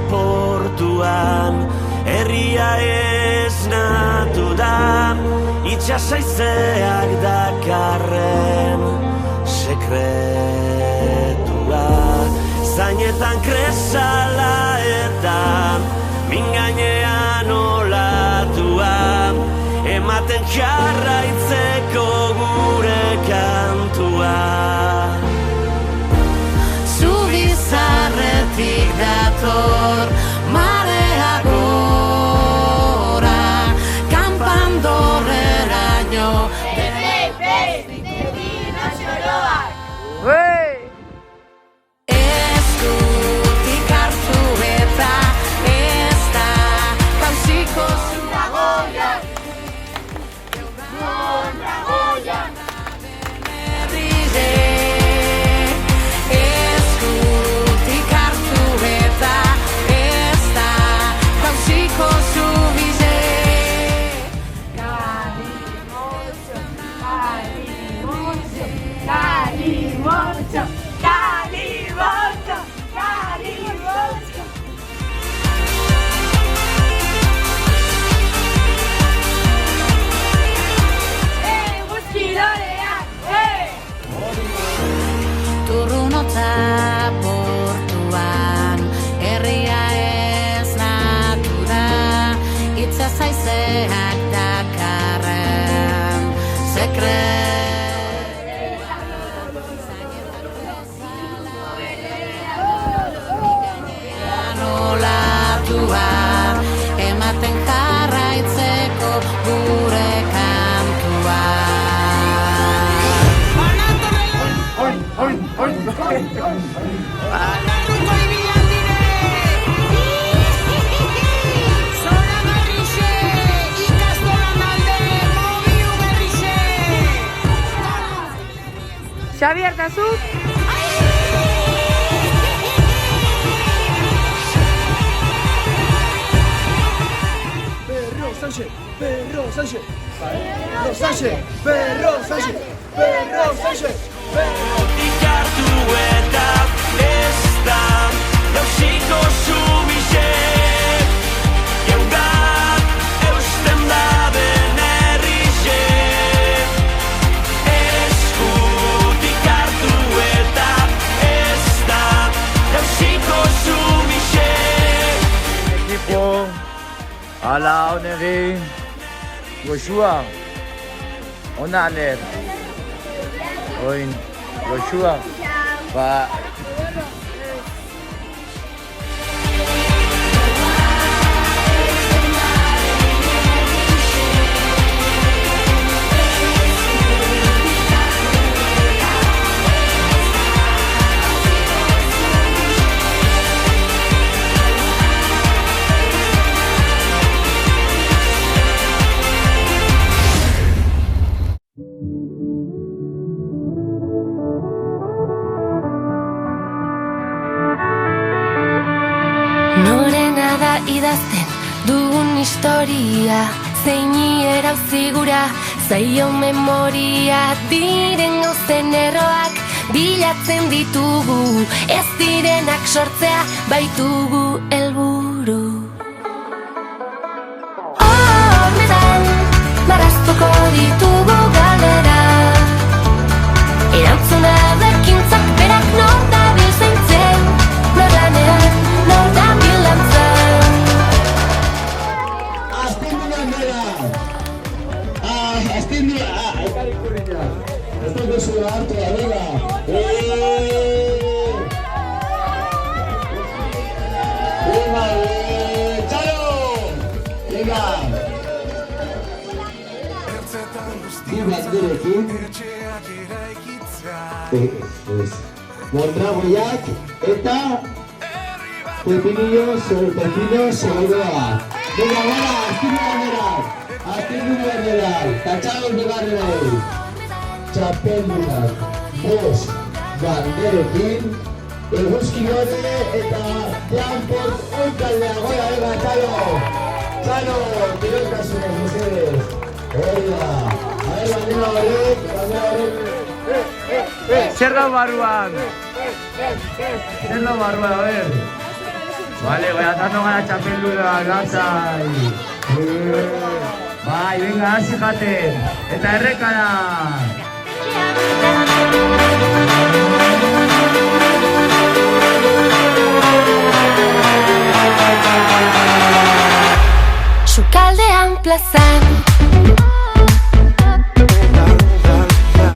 portuan, herria esnatu da, itxasaizeak dakarren sekretua. Zainetan kresala eta mingainean olatua, ematen jarraitzeko gure kantua. Zubizarretik dator marea gora, kanpandorreraino eskutik hartu eta ez da gauziko zura goian. Eskutik hartu eta ez da gauziko zubize. Kalimotxo, kalimotxo, kalimotxo, kalimotxo, kalimotxo. Turrunotza portuan, herria esnatu da, itzazaizeak dakarren sekretua. Olatua, ematen jarraitzeko gure kantua. Xabier, eta zu? Perro Sánchez, Perro Sánchez, Perro Sánchez, Perro Sánchez, Perro Sánchez. Ikartu eta ez da gauziko zubize, jaungat eusten da benerrize. Eskutik hartu eta ez da gauziko zubize. Equipo, ala onegi, goxua, onaner. Oin, goxua, ba... Norena da idazten dugun historia, zeini erauzigura zaio memoria. Diren gauzen erroak bilatzen ditugu, ez direnak sortzea baitugu helburu. Horretan marraztuko ditugu galdera, erantzuna bekintzak berak nor dabil zaintzen, nor lanean, nor dabil lantzan. Astindu, ekari kurriña. Ez da gozu hartu da, venga. Venga, txalo! Venga! Bi banderekin. Mondragoiak eta Pepinillo Zorodoa. Venga, gara, astindu banderak. Tatxagon begarrenei. Txapeldunak, bost banderekin, eguzki gore eta Planport onkaldea gora ega, Txalo! Txalo, tirotasunez, mesedez. Oida, bandera horrek. Zer da barruan? Zer da barruan, a ver. Vale, goiatando gara txapeldura, lasai. Bai, venga, hasi jaten. Eta errekara. Sukaldean plazan